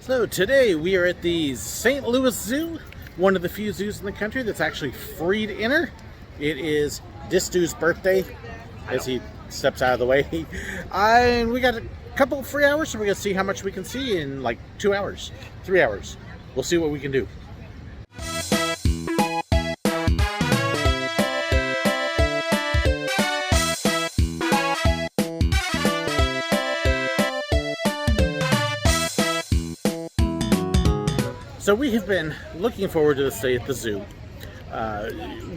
So today we are at the St. Louis Zoo, one of the few zoos in the country that's actually free to enter. It is this dude's birthday as he steps out of the way. And we got a couple free hours, so we're going to see how much we can see in like 2 hours, 3 hours. We'll see what we can do. So we have been looking forward to this day at the zoo.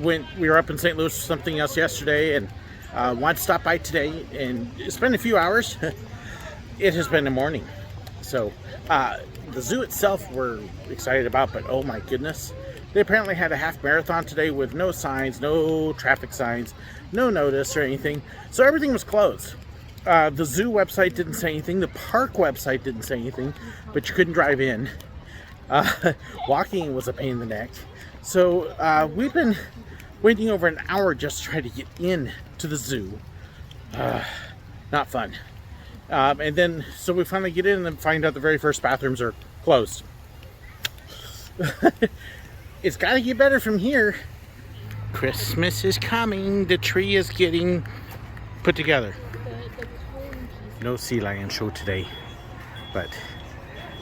When we were up in St. Louis for something else yesterday and wanted to stop by today and spend a few hours. It has been a morning. So the zoo itself we're excited about, but oh my goodness. They apparently had a half marathon today with no signs, no traffic signs, no notice or anything. So everything was closed. The zoo website didn't say anything. The park website didn't say anything, but you couldn't drive in. Walking was a pain in the neck. So we've been waiting over an hour just to try to get in to the zoo. Not fun. And then, so we finally get in and find out the very first bathrooms are closed. It's got to get better from here. Christmas is coming. The tree is getting put together. No sea lion show today. But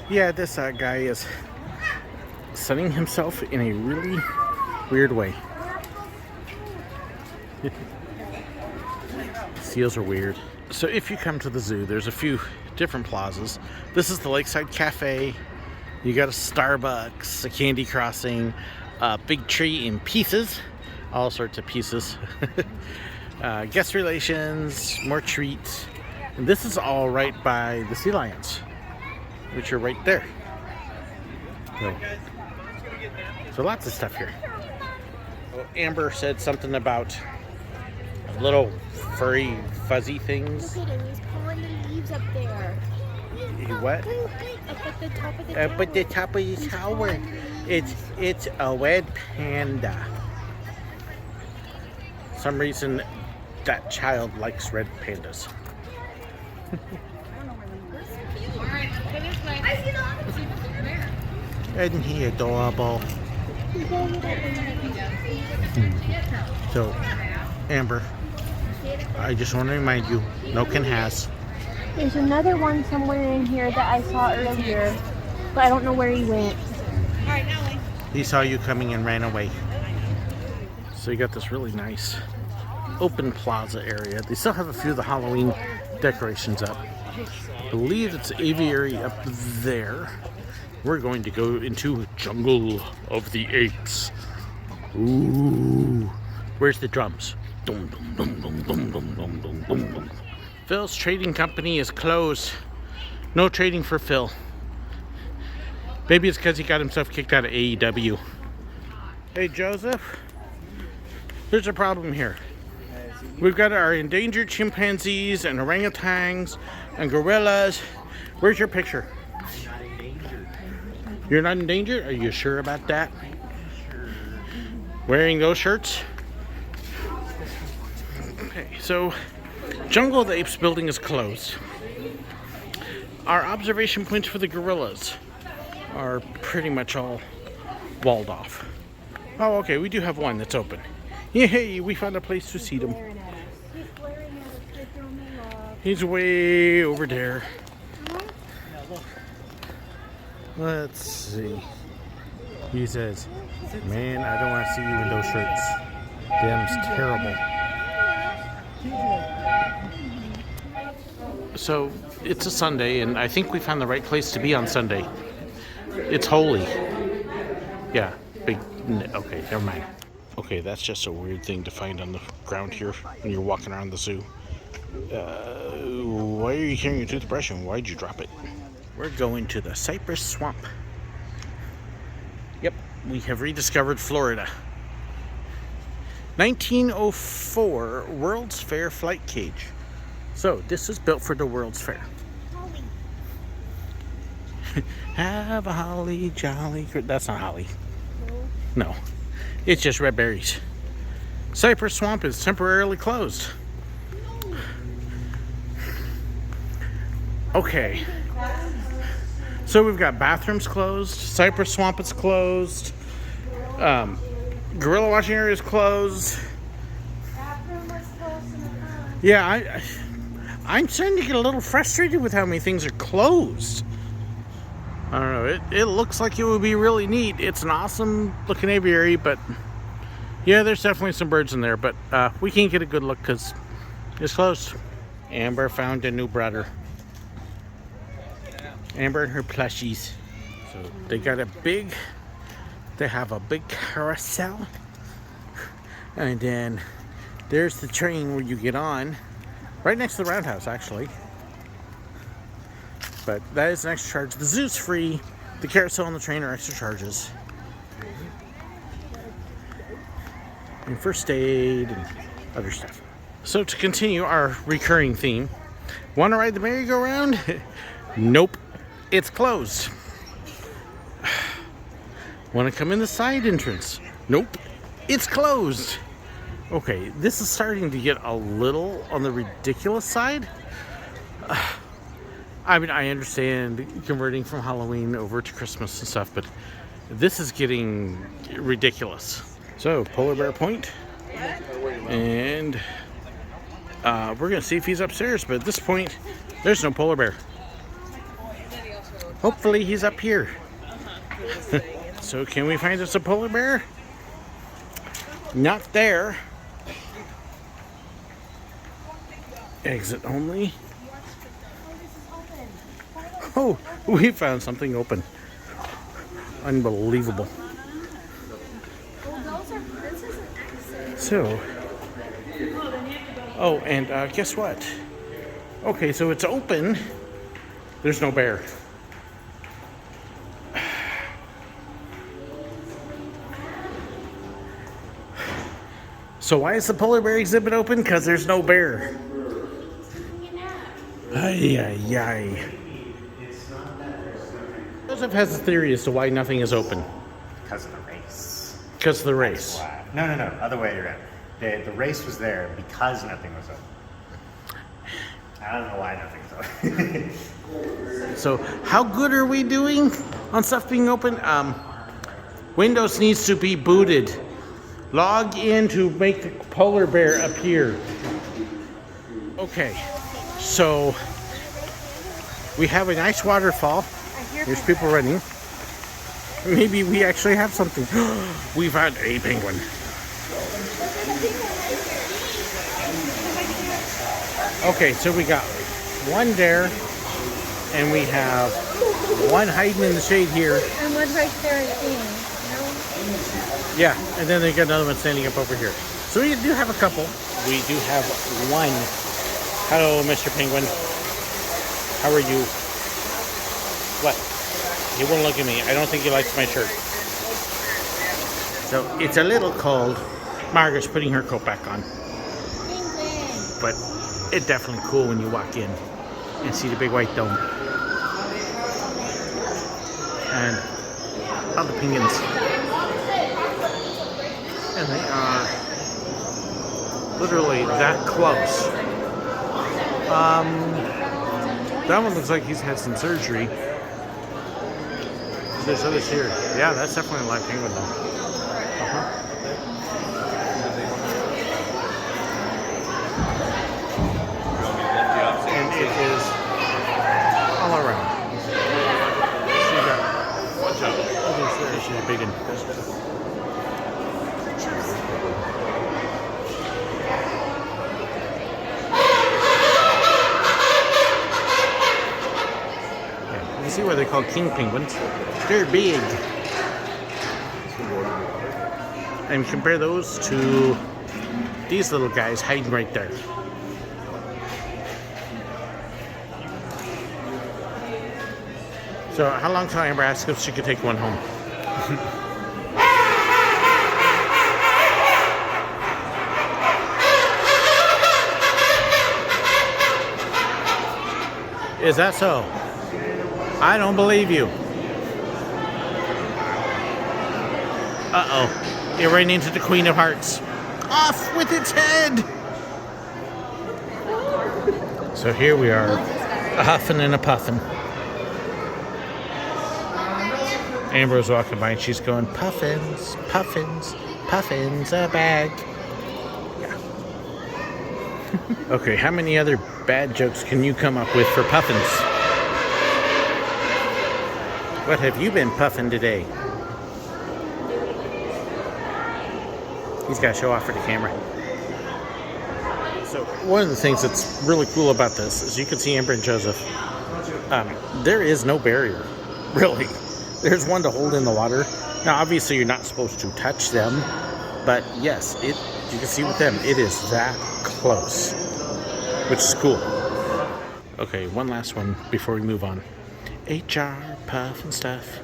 yeah, this guy is sunning himself in a really weird way. Seals are weird. So if you come to the zoo, there's a few different plazas. This is the Lakeside Cafe. You got a Starbucks, a Candy Crossing, a big tree in pieces, all sorts of pieces. Guest relations, more treats. And this is all right by the sea lions, which are right there. So lots of stuff here. Well, Amber said something about little furry fuzzy things. Look at him, he's pulling the leaves up there. What? Up at the top of the tower. Up at the top of the tower. It's a red panda. Some reason that child likes red pandas. Isn't he adorable? So, Amber, I just want to remind you, no can has. There's another one somewhere in here that I saw earlier, but I don't know where he went. He saw you coming and ran away. So you got this really nice open plaza area. They still have a few of the Halloween decorations up. I believe it's aviary up there. We're going to go into Jungle of the Apes. Ooh. Where's the drums? Dum, dum, dum, dum, dum, dum, dum, dum, dum, dum. Phil's trading company is closed. No trading for Phil. Maybe it's because he got himself kicked out of AEW. Hey, Joseph. There's a problem here. We've got our endangered chimpanzees and orangutans and gorillas. Where's your picture? You're not endangered? Are you sure about that? Wearing those shirts? Okay, so Jungle of the Apes building is closed. Our observation points for the gorillas are pretty much all walled off. Oh, okay, we do have one that's open. Yay, we found a place to see them. He's way over there. Let's see. He says, man, I don't want to see you in those shirts. Them's terrible. So, it's a Sunday, and I think we found the right place to be on Sunday. It's holy. Yeah, big, okay, never mind. Okay, that's just a weird thing to find on the ground here when you're walking around the zoo. Why are you carrying your toothbrush and why'd you drop it? We're going to the Cypress Swamp. Yep, we have rediscovered Florida. 1904 World's Fair flight cage. So this is built for the World's Fair. Holly. Have a holly jolly. That's not holly. No, it's just red berries. Cypress Swamp is temporarily closed. Okay. So we've got bathrooms closed, Cypress Swamp is closed, gorilla watching area is closed. Bathroom was closed in the front. Yeah, I'm starting to get a little frustrated with how many things are closed. I don't know, it looks like it would be really neat. It's an awesome looking aviary, but yeah, there's definitely some birds in there, but we can't get a good look because it's closed. Amber found a new brother. Amber and her plushies. So they have a big carousel. And then there's the train where you get on. Right next to the roundhouse, actually. But that is an extra charge. The zoo's free. The carousel and the train are extra charges. And first aid and other stuff. So to continue our recurring theme, want to ride the merry-go-round? Nope, it's closed. Want to come in the side entrance? Nope, it's closed. Okay, this is starting to get a little on the ridiculous side. I mean, I understand converting from Halloween over to Christmas and stuff, but this is getting ridiculous. So, Polar Bear Point, and we're gonna see if he's upstairs, but at this point, there's no polar bear. Hopefully he's up here. So can we find us a polar bear? Not there. Exit only. Oh, we found something open. Unbelievable. So, oh, and guess what? Okay, so it's open. There's no bear. So why is the polar bear exhibit open? Because there's no bear. Ay, ay, ay. Joseph has a theory as to why nothing is open. Because of the race. Because of the race. No, other way around. The race was there because nothing was open. I don't know why nothing's open. So how good are we doing on stuff being open? Windows needs to be booted. Log in to make the polar bear appear. Okay, so we have a nice waterfall. There's people running. Maybe we actually have something. We found a penguin. Okay, so we got one there, and we have one hiding in the shade here. And one right there in. Yeah, and then they got another one standing up over here. So we do have a couple. We do have one. Hello, Mr. Penguin. How are you? What? He won't look at me. I don't think he likes my shirt. So it's a little cold. Margaret's putting her coat back on. But it's definitely cool when you walk in and see the big white dome. And all the penguins. And they are literally that close. That one looks like he's had some surgery. There's others here. Yeah, that's definitely a live penguin though. And it is all around. She's got one job. Oh, she's a big one. See why they're called king penguins. They're big. And compare those to these little guys hiding right there. So how long till Amber asked if she could take one home? Is that so? I don't believe you. Uh-oh. It ran into the Queen of Hearts. Off with its head! So here we are, a huffing and a puffing. Amber was walking by and she's going, Puffins, Puffins, Puffins, a bag. Yeah. Okay, how many other bad jokes can you come up with for Puffins? What have you been puffing today? He's got to show off for the camera. So one of the things that's really cool about this is you can see Amber and Joseph. There is no barrier, really. There's one to hold in the water. Now, obviously, you're not supposed to touch them, but yes, you can see with them, it is that close, which is cool. Okay, one last one before we move on. HR, puff, and stuff.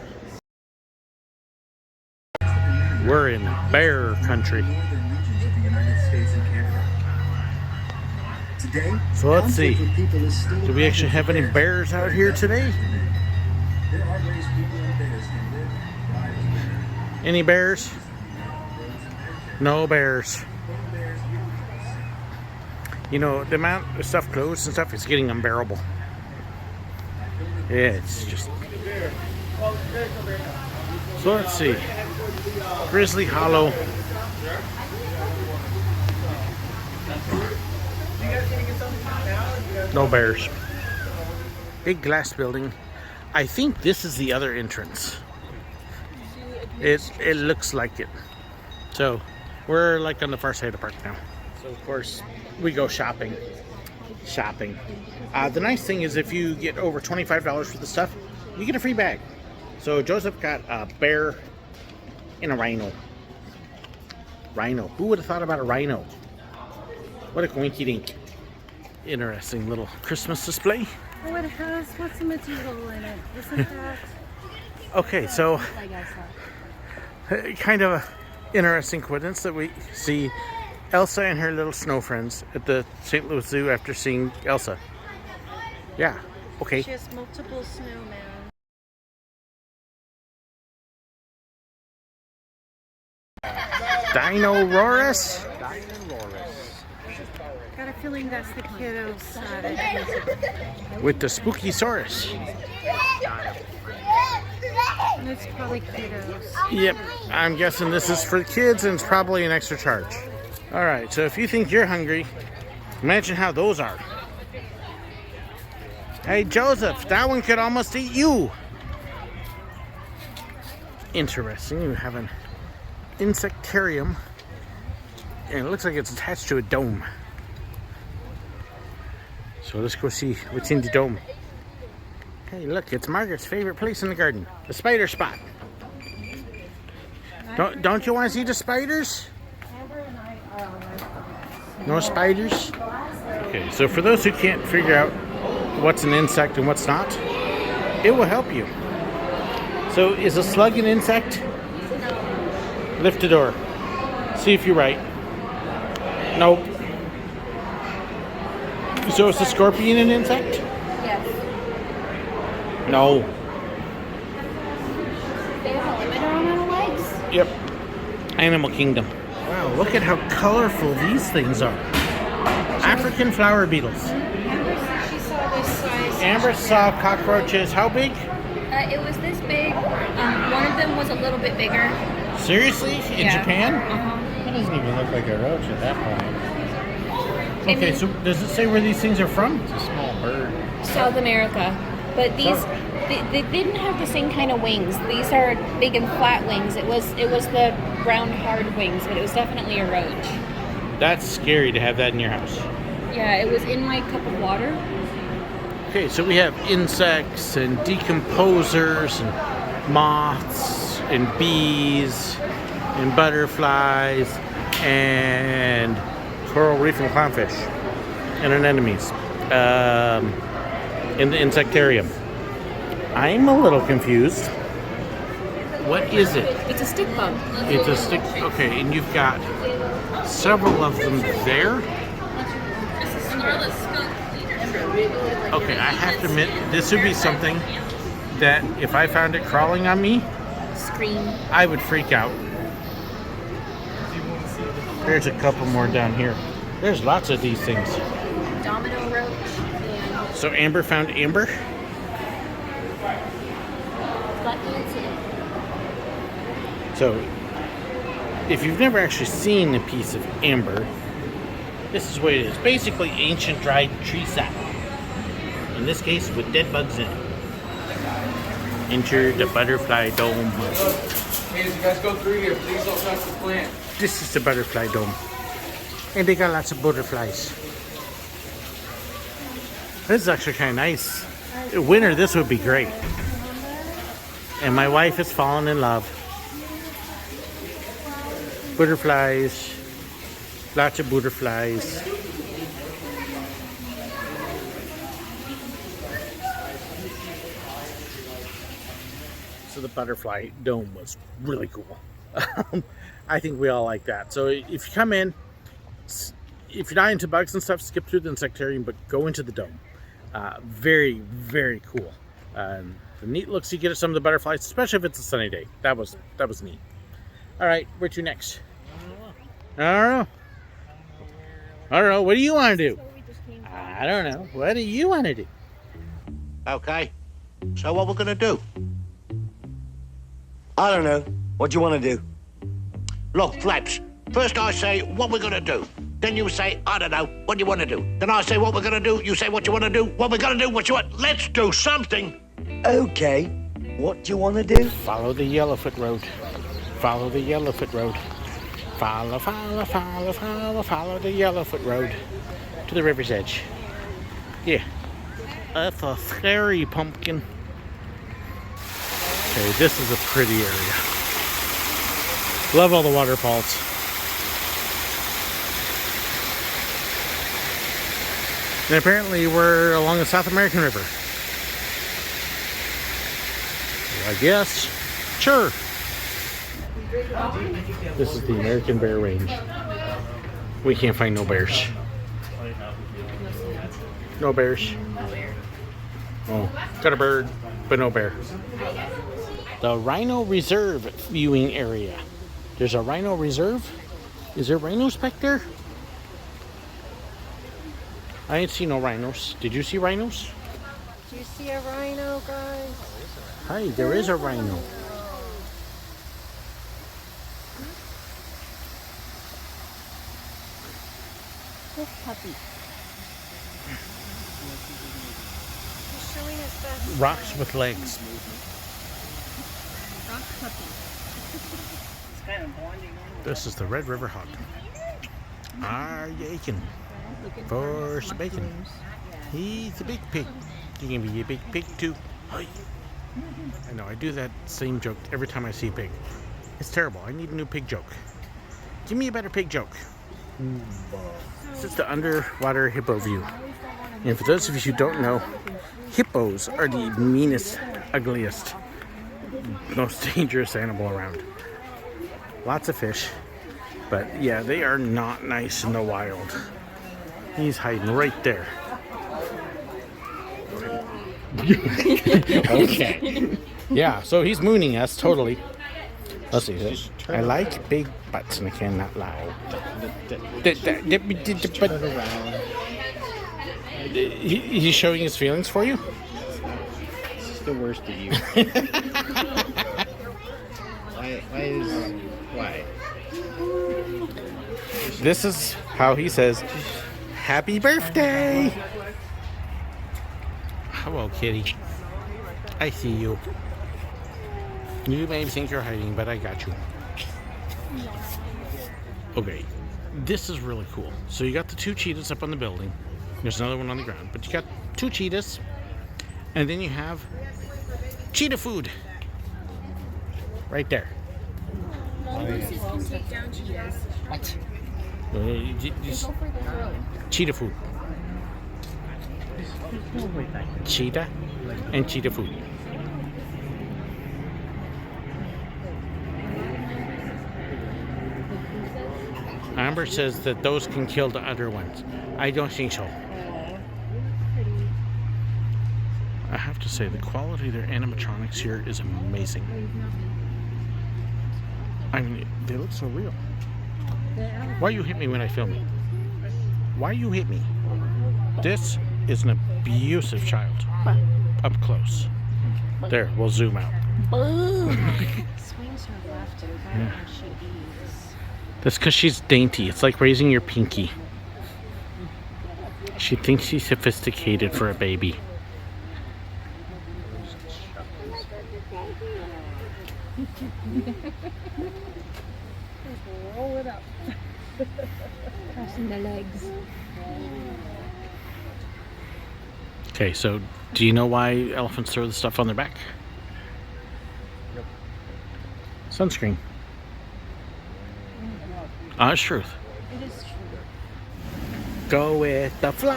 We're in bear country. So let's see. Do we actually have any bears out here today? Any bears? No bears. You know, the amount of stuff closed and stuff is getting unbearable. Yeah, it's just... So let's see. Grizzly Hollow. No bears. Big glass building. I think this is the other entrance. It looks like it. So we're like on the far side of the park now. So of course we go shopping. The nice thing is if you get over $25 for the stuff, you get a free bag. So Joseph got a bear and a rhino. Who would have thought about a rhino? What a coinky dink. Interesting little Christmas display. Oh, it has, what's the material in it? Isn't that? Okay, so kind of a interesting coincidence that we see Elsa and her little snow friends at the St. Louis Zoo after seeing Elsa. Yeah, okay. She has multiple snowmen. Dino-Rorus? Got a feeling that's the kiddos side. With the spooky saurus. And it's probably kiddos. Yep, I'm guessing this is for kids and it's probably an extra charge. Alright, so if you think you're hungry, imagine how those are. Hey Joseph, that one could almost eat you. Interesting, you have an Insectarium, and it looks like it's attached to a dome. So let's go see what's in the dome. Hey, look, it's Margaret's favorite place in the garden, the spider spot. Don't you want to see the spiders? No spiders? Okay, so for those who can't figure out what's an insect and what's not, it will help you. So is a slug an insect? Lift the door. See if you're right. Nope. So is the scorpion an insect? Yes. No. They have a limited amount of legs. Yep. Animal Kingdom. Wow, look at how colorful these things are. African flower beetles. Amber said she saw this size. Amber saw cockroaches. How big? It was this big. One of them was a little bit bigger. Seriously? In Japan? That doesn't even look like a roach at that point. Okay, so does it say where these things are from? It's a small bird. South America, but these they didn't have the same kind of wings. These are big and flat wings. It was the round hard wings, but it was definitely a roach. That's scary to have that in your house. Yeah, it was in my cup of water. Okay, so we have insects and decomposers and moths and bees and butterflies and coral reef and clownfish and anemones in the Insectarium. I'm a little confused. What is it? It's a stick bug. It's a stick. Okay, and you've got several of them there. Okay, I have to admit, this would be something that if I found it crawling on me, Scream. I would freak out. There's a couple more down here. There's lots of these things. Domino roach. And So Amber found Amber. got incident. So, if you've never actually seen a piece of amber, this is what it is. Basically, ancient dried tree sap. In this case, with dead bugs in it. Enter the butterfly dome. Hey, as you guys go through here, please don't touch the plant. This is the butterfly dome. And they got lots of butterflies. This is actually kind of nice. In winter, this would be great. And my wife has fallen in love. Butterflies. Lots of butterflies. So the butterfly dome was really cool. I think we all like that. So if you come in, if you're not into bugs and stuff, skip through the Insectarium, but go into the dome. Very, very cool. The neat looks you get at some of the butterflies, especially if it's a sunny day. That was neat. All right, where to next? I don't know. What do you want to do? I don't know. What do you want to do? Okay. So what we're gonna do? I don't know. What do you want to do? Look, Flaps. First I say what we're gonna do. Then you say, I don't know, what do you want to do? Then I say what we're gonna do. You say what you want to do. What we're gonna do, what you want. Let's do something. Okay. What do you want to do? Follow the Yellowfoot Road. Follow the Yellowfoot Road. Follow the Yellowfoot Road to the river's edge. Yeah. That's a scary pumpkin. Okay, this is a pretty area. Love all the waterfalls. And apparently we're along the South American River. I guess. Sure. This is the American Bear Range. We can't find no bears. No bears. Oh, got a bird, but no bear. The Rhino Reserve viewing area. There's a Rhino Reserve? Is there rhinos back there? I ain't seen no rhinos. Did you see rhinos? Do you see a rhino, guys? Hi, there is a rhino. This puppy. He's showing us best. Rocks with legs. Rock puppy. This is the Red River Hog. Are you aching for some bacon? He's a big pig. You can be a big pig too. Hi. I know, I do that same joke every time I see a pig. It's terrible. I need a new pig joke. Give me a better pig joke. This is the underwater hippo view. And for those of you who don't know, hippos are the meanest, ugliest, most dangerous animal around. Lots of fish, but yeah, they are not nice in the wild. He's hiding right there. Okay. Yeah, so he's mooning us totally. Let's see. I like big butts and I cannot lie. He's showing his feelings for you? This is the worst of you. Why? This is how he says, "Happy birthday!" Hello, kitty. I see you. You may think you're hiding, but I got you. Okay, this is really cool. So you got the two cheetahs up on the building. There's another one on the ground, but you got two cheetahs, and then you have cheetah food right there. Mongooses can take down cheetahs. What? Cheetah food. Cheetah and cheetah food. Amber says that those can kill the other ones. I don't think so. I have to say, the quality of their animatronics here is amazing. I mean, they look so real. Why you hit me when I film it? Why you hit me? This is an abusive child. Up close. There, we'll zoom out. Swings her left right when she eats. That's because she's dainty. It's like raising your pinky. She thinks she's sophisticated for a baby. Roll it up. Crossing the legs. Okay, so do you know why elephants throw the stuff on their back? Nope. Sunscreen. Honest truth. It is true. Go with the fly.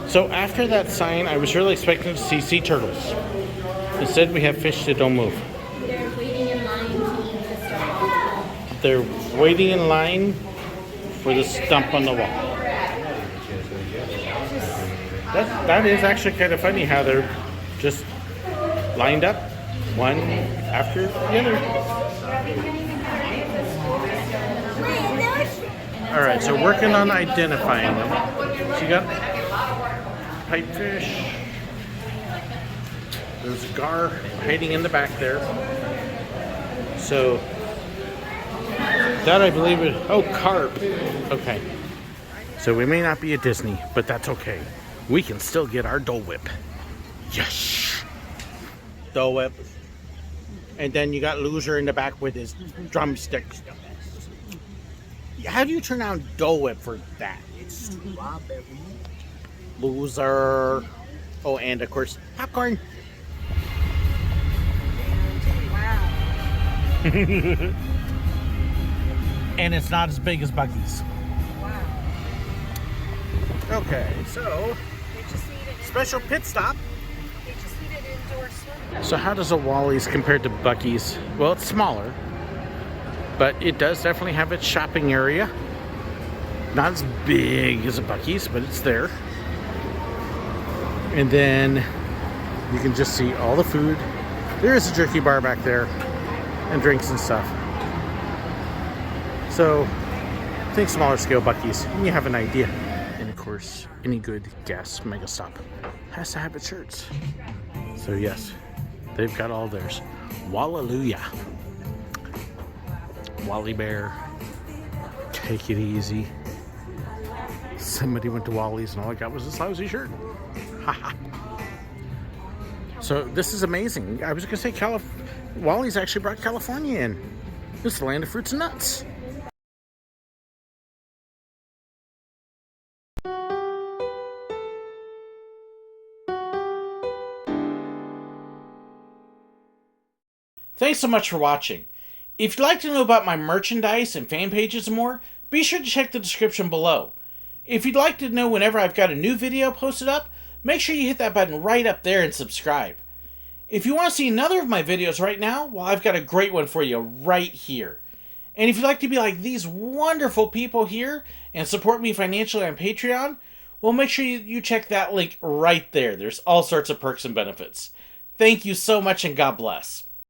So after that sign, I was really expecting to see sea turtles. Instead, we have fish that don't move. They're waiting in line to eat the stuff. They're waiting in line for the stump on the wall. That is actually kind of funny how they're just lined up, one after the other. All right, so working on identifying them. So you got pipefish. There's a gar hiding in the back there. So that I believe is, oh, carp. Okay. So we may not be at Disney, but that's okay. We can still get our Dole Whip. Yes. Dole Whip. And then you got Loser in the back with his drumsticks. How do you turn down Dole Whip for that? It's strawberry. Loser. Oh, and of course, popcorn. And it's not as big as Buc-ee's. Wow. Okay, so They just eat it. special pit stop. They just eat it indoor swimming. So how does a Wally's compare to Buc-ee's? Well, it's smaller, but it does definitely have its shopping area. Not as big as a Buc-ee's, but it's there. And then you can just see all the food. There is a jerky bar back there and drinks and stuff. So think smaller scale Buc-ee's and you have an idea. And of course, any good gas mega stop has to have its shirts. So yes, they've got all theirs. Wallaloojah. Wally Bear. Take it easy. Somebody went to Wally's and all I got was this lousy shirt. So this is amazing. I was gonna say Wally's actually brought California in. This is the land of fruits and nuts. Thanks so much for watching. If you'd like to know about my merchandise and fan pages and more, be sure to check the description below. If you'd like to know whenever I've got a new video posted up, make sure you hit that button right up there and subscribe. If you want to see another of my videos right now, well, I've got a great one for you right here. And if you'd like to be like these wonderful people here and support me financially on Patreon, well, make sure you check that link right there. There's all sorts of perks and benefits. Thank you so much and God bless.